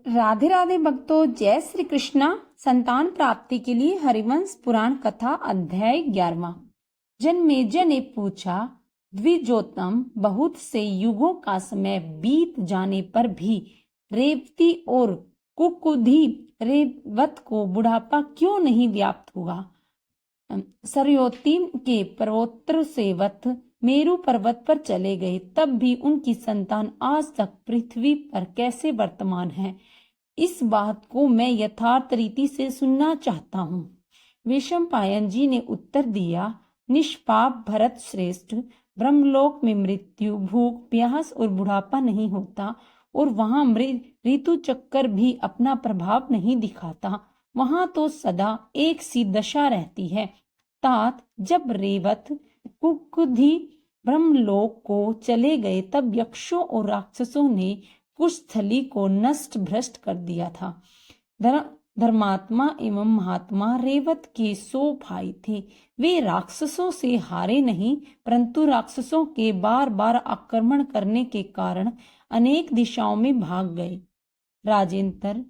राधे राधे भक्तों, जय श्री कृष्णा। संतान प्राप्ति के लिए हरिवंश पुराण कथा अध्याय 11। जन्मेजय ने पूछा, द्विजोत्तम, बहुत से युगों का समय बीत जाने पर भी रेवती और कुकुधी रेवत को बुढ़ापा क्यों नहीं व्याप्त हुआ? सरयोती के पर्वोत्तर सेवत मेरु पर्वत पर चले गए, तब भी उनकी संतान आज तक पृथ्वी पर कैसे वर्तमान है? इस बात को मैं यथार्थ रीति से सुनना चाहता हूँ। वैशंपायन जी ने उत्तर दिया, निष्पाप भरत श्रेष्ठ, ब्रह्मलोक में मृत्यु, भूख, प्यास और बुढ़ापा नहीं होता, और वहाँ ऋतु चक्कर भी अपना प्रभाव नहीं दिखाता। वहाँ तो सदा एक सी दशा रहती है। तात, जब रेवत कुकुधी ब्रह्मलोक को चले गए, तब यक्षों और राक्षसों ने कुशस्थली को नष्ट भ्रष्ट कर दिया था। धर्मात्मा एवं महात्मा रेवत के 100 भाई थे। वे राक्षसों से हारे नहीं, परंतु राक्षसों के बार बार आक्रमण करने के कारण अनेक दिशाओं में भाग गए। राजेंद्र,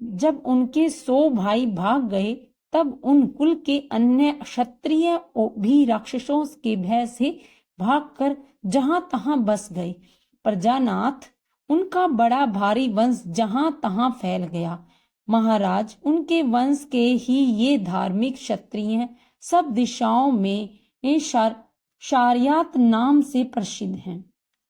जब उनके 100 भाई भाग गए, तब उन कुल के अन्य क्षत्रिय भी राक्षसों के भय से भागकर जहां तहां बस गए। प्रजानाथ, उनका बड़ा भारी वंश जहां तहां फैल गया। महाराज, उनके वंश के ही ये धार्मिक क्षत्रिय सब दिशाओं में शार्यात नाम से प्रसिद्ध हैं।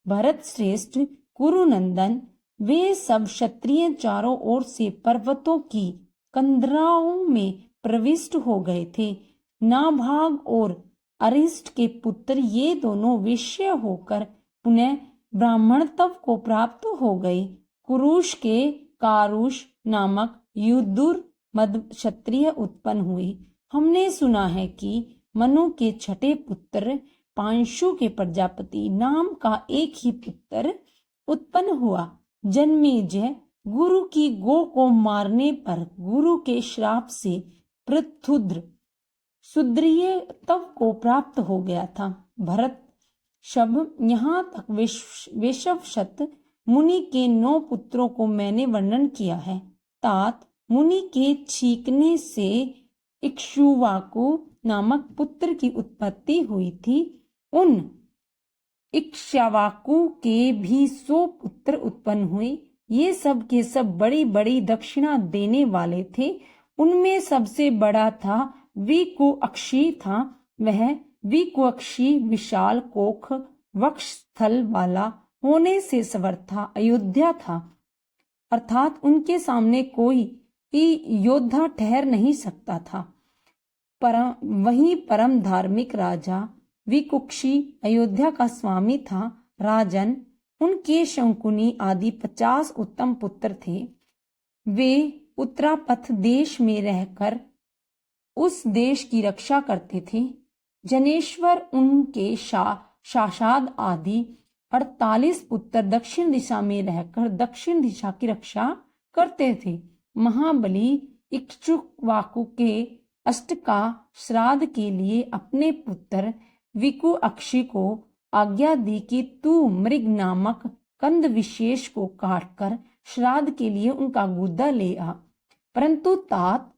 भरत श्रेष्ठ, कुरुनंदन, वे सब क्षत्रिय चारों ओर से पर्वतों की कंदराओं में प्रविष्ट हो गए थे। नाभाग और अरिष्ट के पुत्र ये दोनों विषय होकर पुनः ब्राह्मणत्व को प्राप्त हो गए। कुरुष के कारुष नामक युद्धुर मध्य क्षत्रिय उत्पन्न हुए। हमने सुना है कि मनु के छठे पुत्र पांशु के प्रजापति नाम का एक ही पुत्र उत्पन्न हुआ। जन्मेजय, गुरु की गो को मारने पर गुरु के श्राप से पृथुद्र सुद्रीय तव को प्राप्त हो गया था। भरत शब, यहाँ तक वेशवशत मुनि के 9 पुत्रों को मैंने वर्णन किया है। तात, मुनि के छींकने से इक्ष्वाकु नामक पुत्र की उत्पत्ति हुई थी। उन इक्ष्वाकु के भी 100 पुत्र उत्पन्न हुए। ये सब के सब बड़ी बड़ी दक्षिणा देने वाले थे। उनमें सबसे बड़ा था विकुअक्षी था। वह विकुअक्षी विशाल कोख वक्षस्थल वाला होने से समर्था अयोध्या था, अर्थात उनके सामने कोई योद्धा ठहर नहीं सकता था। वहीं परम धार्मिक राजा विकुक्षी अयोध्या का स्वामी था। राजन, उनके शंकुनी आदि 50 उत्तम पुत्र थे। वे उत्तरापथ देश में रहकर उस देश की रक्षा करते थे। जनेश्वर, उनके शाशाद आदि 48 पुत्र दक्षिण दिशा में रहकर दक्षिण दिशा की रक्षा करते थे। महाबली इक्ष्वाकु के अष्टका श्राद्ध के लिए अपने पुत्र विकुअक्षी को आज्ञा दी कि तू मृग नामक कंद विशेष को काटकर श्राद्ध के लिए उनका गुदा ले आ। परंतु तात,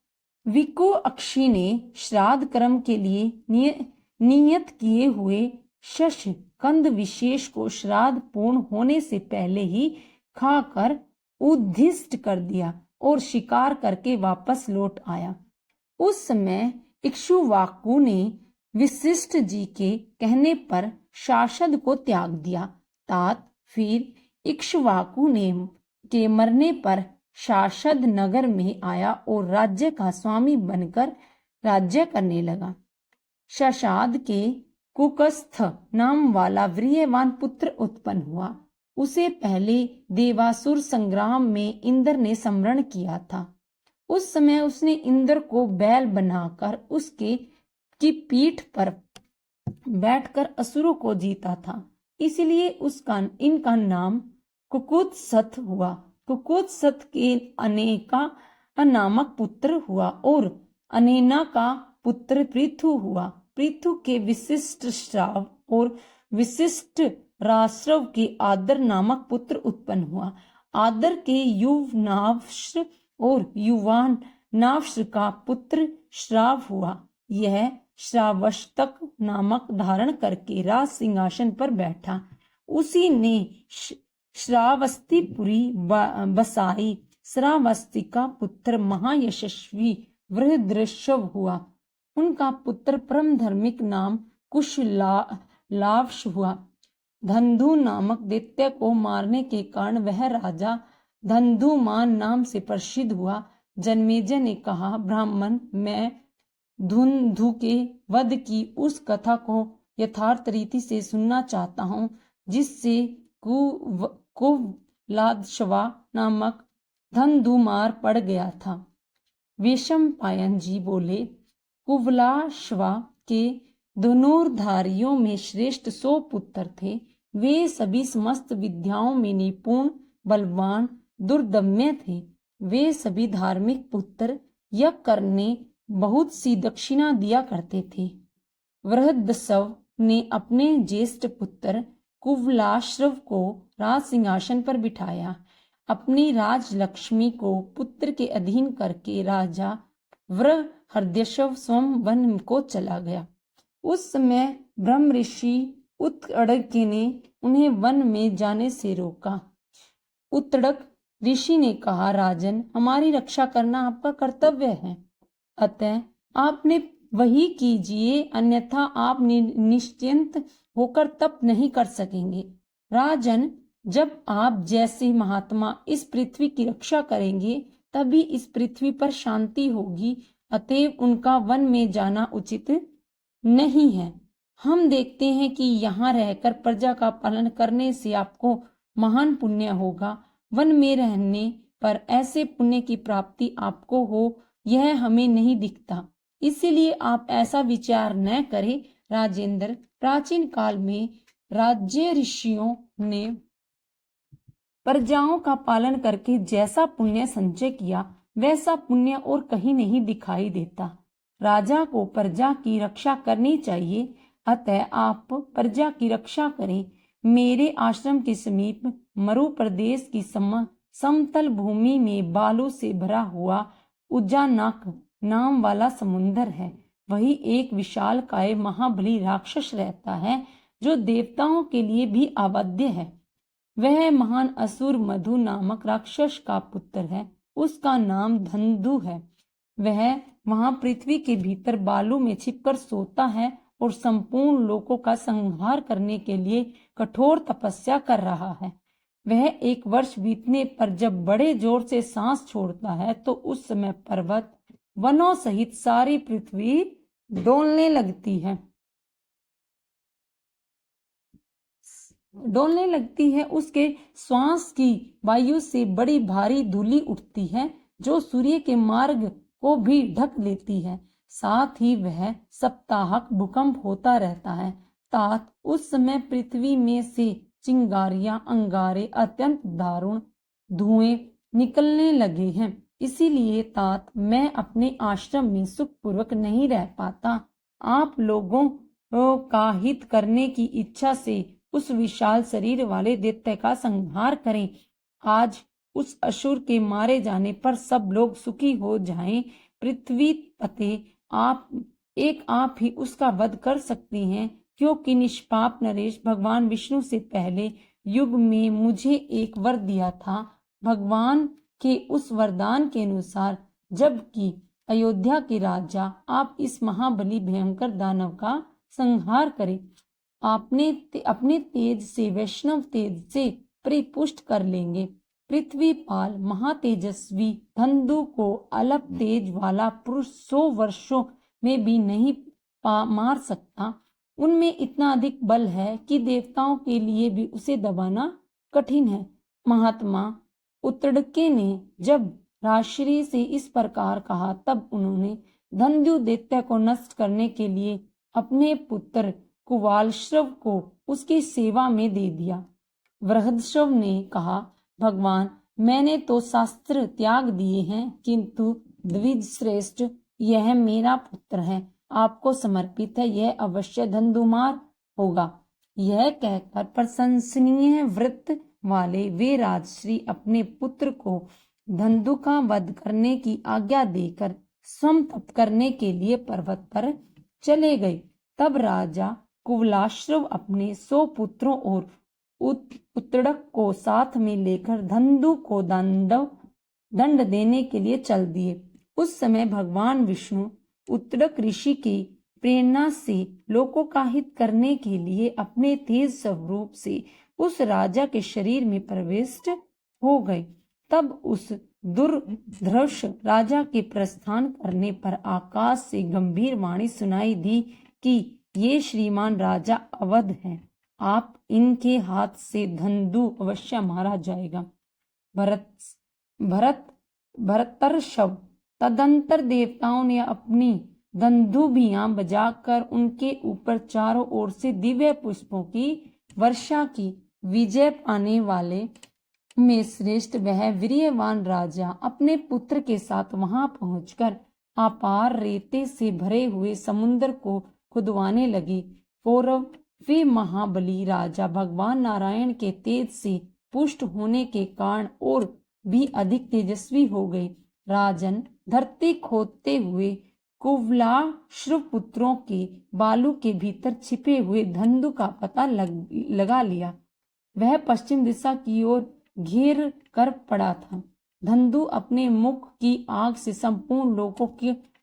विकुअक्षी ने श्राद्ध कर्म के लिए नियत किए हुए शश कंद विशेष को श्राद्ध पूर्ण होने से पहले ही खाकर उद्धिष्ट कर दिया और शिकार करके वापस लौट आया। उस समय इक्ष्वाकु ने वशिष्ठ जी के कहने पर शासद को त्याग दिया। तात, फिर इक्ष्वाकु ने के मरने पर शासद नगर में आया और राज्य का स्वामी बनकर राज्य करने लगा। शासाद के कुकस्थ नाम वाला वीर्यवान पुत्र उत्पन्न हुआ। उसे पहले देवासुर संग्राम में इंद्र ने स्मरण किया था। उस समय उसने इंद्र को बैल बनाकर उसके की पीठ पर बैठकर असुरों को जीता था, इसलिए इनका नाम कुकुत्सथ हुआ। कुकुत्सथ के अनेका नामक पुत्र हुआ और अनेना का पुत्र पृथु हुआ। पृथु के विशिष्ट श्राव और विशिष्ट राश्रव के आदर नामक पुत्र उत्पन्न हुआ। आदर के युवनाश्र और युवानाश्र का पुत्र श्राव हुआ। यह श्रावस्तक नामक धारण करके राज सिंहासन पर बैठा। उसी ने श्रावस्तिपुरी बसाई। श्रावस्ती का पुत्र महायशस्वी वृहद्रश्व हुआ। उनका पुत्र परम धार्मिक नाम कुशलाव्श हुआ। धंधु नामक दैत्य को मारने के कारण वह राजा धंधुमान नाम से प्रसिद्ध हुआ। जन्मेजय ने कहा, ब्राह्मण, मैं धुंधु के वध की उस कथा को यथार्थ रीति से सुनना चाहता हूँ जिससे कुवलादशवा नामक धंधुमार पड़ गया था। वैशंपायन जी बोले, कुवलाशवा के धनुर्धारियों में श्रेष्ठ 100 पुत्र थे। वे सभी समस्त विद्याओं में निपुण, बलवान, दुर्दम्य थे। वे सभी धार्मिक पुत्र यज्ञ करने बहुत सी दक्षिणा दिया करते थे। वृहदस्व ने अपने ज्येष्ठ पुत्र कुवलाश्रव को राज सिंहासन पर बिठाया। अपनी राजलक्ष्मी को पुत्र के अधीन करके राजा वृहदस्व स्वयं वन को चला गया। उस समय ब्रह्म ऋषि उत्तड़क ने उन्हें वन में जाने से रोका। उत्तड़क ऋषि ने कहा, राजन, हमारी रक्षा करना आपका कर्तव्य है, अतः आपने वही कीजिए, अन्यथा आप निश्चिंत होकर तप नहीं कर सकेंगे। राजन, जब आप जैसे महात्मा इस पृथ्वी की रक्षा करेंगे तभी इस पृथ्वी पर शांति होगी, अतएव उनका वन में जाना उचित नहीं है। हम देखते हैं कि यहाँ रहकर प्रजा का पालन करने से आपको महान पुण्य होगा। वन में रहने पर ऐसे पुण्य की प्राप्ति आपको हो, यह हमें नहीं दिखता, इसीलिए आप ऐसा विचार न करें। राजेंद्र, प्राचीन काल में राज्य ऋषियों ने प्रजाओं का पालन करके जैसा पुण्य संचय किया वैसा पुण्य और कहीं नहीं दिखाई देता। राजा को प्रजा की रक्षा करनी चाहिए, अतः आप प्रजा की रक्षा करें। मेरे आश्रम के समीप मरु प्रदेश की समतल भूमि में बालू से भरा हुआ उज्जानाक नाम वाला समुन्दर है। वही एक विशाल काय महाबली राक्षस रहता है जो देवताओं के लिए भी अवध्य है। वह महान असुर मधु नामक राक्षस का पुत्र है। उसका नाम धंधु है। वह वहां पृथ्वी के भीतर बालू में छिपकर सोता है और संपूर्ण लोकों का संहार करने के लिए कठोर तपस्या कर रहा है। वह 1 वर्ष बीतने पर जब बड़े जोर से सांस छोड़ता है तो उस समय पर्वत, वनों सहित सारी पृथ्वी डोलने लगती है। उसके श्वास की वायु से बड़ी भारी धूलि उठती है जो सूर्य के मार्ग को भी ढक लेती है। साथ ही वह सप्ताहक भूकंप होता रहता है। तात उस समय पृथ्वी में से चिंगारियां, अंगारे, अत्यंत दारुण धुएं निकलने लगे हैं। इसीलिए तात मैं अपने आश्रम में सुखपूर्वक नहीं रह पाता। आप लोगों का हित करने की इच्छा से उस विशाल शरीर वाले दैत्य का संहार करें। आज उस असुर के मारे जाने पर सब लोग सुखी हो जाएं। पृथ्वी पते आप ही उसका वध कर सकती हैं, क्योंकि निष्पाप नरेश भगवान विष्णु से पहले युग में मुझे एक वर दिया था। भगवान के उस वरदान के अनुसार जबकि अयोध्या के राजा आप इस महाबली भयंकर दानव का संहार करें। आपने अपने तेज से वैष्णव तेज से परिपुष्ट कर लेंगे। पृथ्वीपाल महातेजस्वी धंधु को अल्प तेज वाला पुरुष 100 वर्षों में भी नहीं मार सकता। उनमें इतना अधिक बल है कि देवताओं के लिए भी उसे दबाना कठिन है। महात्मा उत्तड़के ने जब राजश्री से इस प्रकार कहा तब उन्होंने धंधु दैत्य को नष्ट करने के लिए अपने पुत्र कुवालश्रव को उसकी सेवा में दे दिया। वृहदश्व ने कहा, भगवान, मैंने तो शास्त्र त्याग दिए हैं, किंतु द्विज श्रेष्ठ यह मेरा पुत्र है, आपको समर्पित है, यह अवश्य धंधुमार होगा। यह कहकर प्रशंसनीय व्रत वाले वे राजश्री अपने पुत्र को धंधु का वध करने की आज्ञा देकर स्वयं तप करने के लिए पर्वत पर चले गए। तब राजा कुवलाश्रव अपने 100 पुत्रों और उत्तड़क को साथ में लेकर धंधु को दंड देने के लिए चल दिए। उस समय भगवान विष्णु उत्तड़क ऋषि की प्रेरणा से लोकों का हित करने के लिए अपने तेज स्वरूप से उस राजा के शरीर में प्रविष्ट हो गए। तब उस दुर्धर्ष राजा के प्रस्थान करने पर आकाश से गंभीर वाणी सुनाई दी कि ये श्रीमान राजा अवध हैं, आप इनके हाथ से धंधु अवश्य मारा जाएगा। भरतर्षभ तदंतर देवताओं ने अपनी धंधुभियां बजाकर उनके ऊपर चारों ओर से दिव्य पुष्पों की वर्षा की। विजय पाने वाले में श्रेष्ठ वह वीर्यवान राजा अपने पुत्र के साथ वहां पहुंचकर अपार रेते से भरे हुए समुद्र को खुदवाने लगे। पौरव वे महाबली राजा भगवान नारायण के तेज से पुष्ट होने के कारण और भी अधिक तेजस्वी हो गए। राजन धरती खोदते हुए कुवलाश्रव पुत्रों के बालू के भीतर छिपे हुए धंधु का पता लगा लिया। वह पश्चिम दिशा की ओर घेर कर पड़ा था। धंधु अपने मुख की आग से संपूर्ण लोगों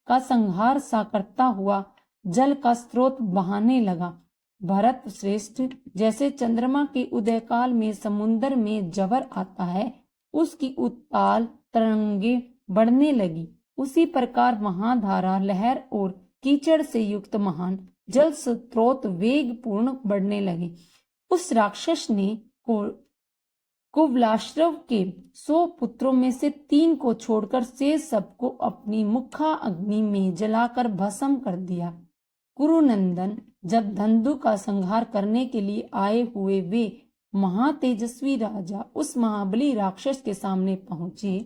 का संहार सा करता हुआ जल का स्रोत बहाने लगा। भरत श्रेष्ठ जैसे चंद्रमा के उदय काल में समुद्र में जवर आता है, उसकी उत्ताल तरंगे बढ़ने लगी, उसी प्रकार महाधारा लहर और कीचड़ से युक्त महान जल स्रोत वेग पूर्ण बढ़ने लगे। उस राक्षस ने कुवलाश्रव के 100 पुत्रों में से 3 को छोड़कर से सबको अपनी मुखा अग्नि में जलाकर भस्म कर दिया। कुरुनंदन जब धंधु का संहार करने के लिए आए हुए वे महातेजस्वी राजा उस महाबली राक्षस के सामने पहुंचे,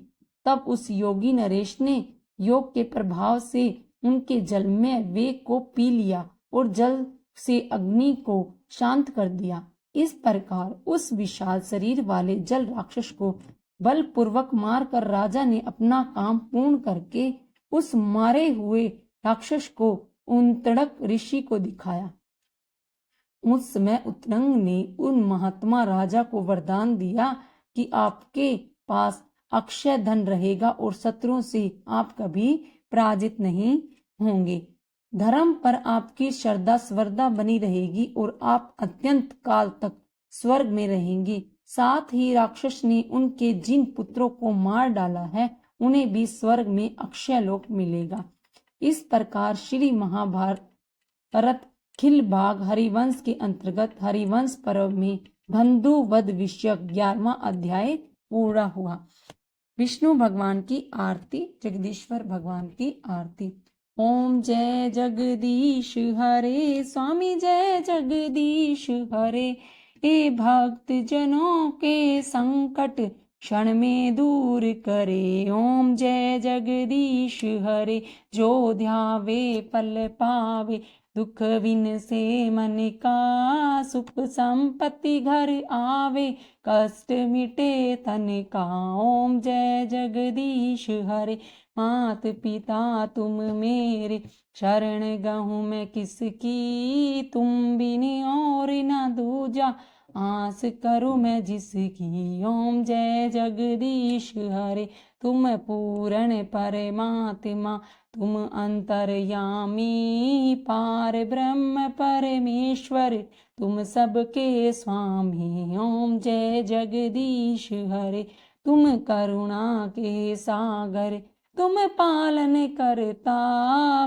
तब उस योगी नरेश ने योग के प्रभाव से उनके जलमय वेग को पी लिया और जल से अग्नि को शांत कर दिया। इस प्रकार उस विशाल शरीर वाले जल राक्षस को बलपूर्वक मारकर राजा ने अपना काम पूर्ण करके उस मारे हुए राक्षस को उत्तड़क ऋषि को दिखाया। उस समय उत्तरंग ने उन महात्मा राजा को वरदान दिया कि आपके पास अक्षय धन रहेगा और शत्रुओं से आप कभी पराजित नहीं होंगे। धर्म पर आपकी श्रद्धा स्वर्धा बनी रहेगी और आप अत्यंत काल तक स्वर्ग में रहेंगे। साथ ही राक्षस ने उनके जिन पुत्रों को मार डाला है, उन्हें भी स्वर्ग में अक्षय लोक मिलेगा। इस प्रकार श्री महाभारत खिल भाग हरिवंश के अंतर्गत हरिवंश पर्व में धंधु वध विषयक 11वां अध्याय पूरा हुआ। विष्णु भगवान की आरती, जगदीश्वर भगवान की आरती। ओम जय जगदीश हरे, स्वामी जय जगदीश हरे। हे भक्त जनों के संकट क्षण में दूर करे। ओम जय जगदीश हरे, जो ध्यावे पल पावे। दुख विन से मन का, सुख संपत्ति घर आवे। कष्ट मिटे तन का। ओम जय जगदीश हरे। मात पिता तुम मेरे, शरण गहूँ मैं किसकी। तुम बिन और न दूजा, आस करूँ मैं जिसकी। ओम जय जगदीश हरे। तुम पूर्ण परमात्मा, तुम अंतर्यामी। पार ब्रह्म परमेश्वर, तुम सबके स्वामी। ओम जय जगदीश हरे। तुम करुणा के सागर, तुम पालन करता।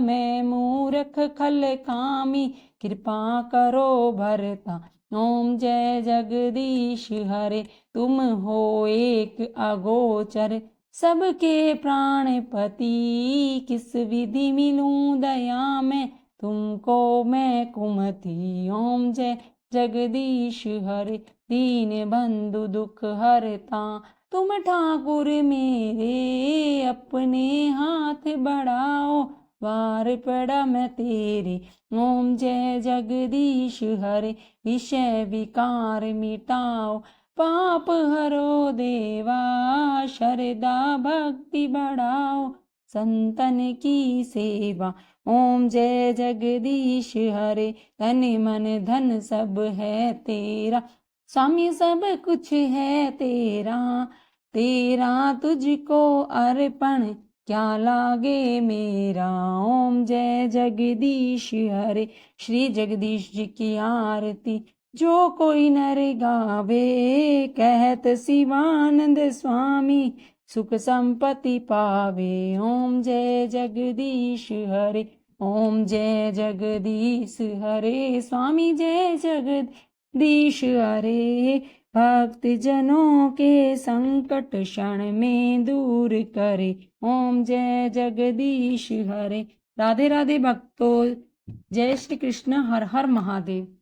मैं मूर्ख खल कामी, कृपा करो भरता। ओम जय जगदीश हरे। तुम हो एक अगोचर, सबके प्राणपति। किस विधि मिलूं दया में, तुमको मैं कुमति। ओम जय जगदीश हरे। दीन बंधु दुख हरता, तुम ठाकुर मेरे। अपने हाथ बढ़ाओ, वार पड़ा मैं तेरे। ओम जय जगदीश हरे। विषय विकार मिटाओ, पाप हरो देवा, श्रद्धा भक्ति बढ़ाओ, संतन की सेवा। ओम जय जगदीश हरे, तन मन धन सब है तेरा, स्वामी सब कुछ है तेरा, तेरा तुझको अर्पण क्या लागे मेरा। ओम जय जगदीश हरे। श्री जगदीश जी की आरती जो कोई नर गावे, कहत शिवानंद स्वामी सुख संपत्ति पावे। ओम जय जगदीश हरे, ओम जय जगदीश हरे, स्वामी जय जगदीश हरे। भक्त जनों के संकट क्षण में दूर करे। ओम जय जगदीश हरे। राधे राधे भक्तों, जय श्री कृष्ण, हर हर महादेव।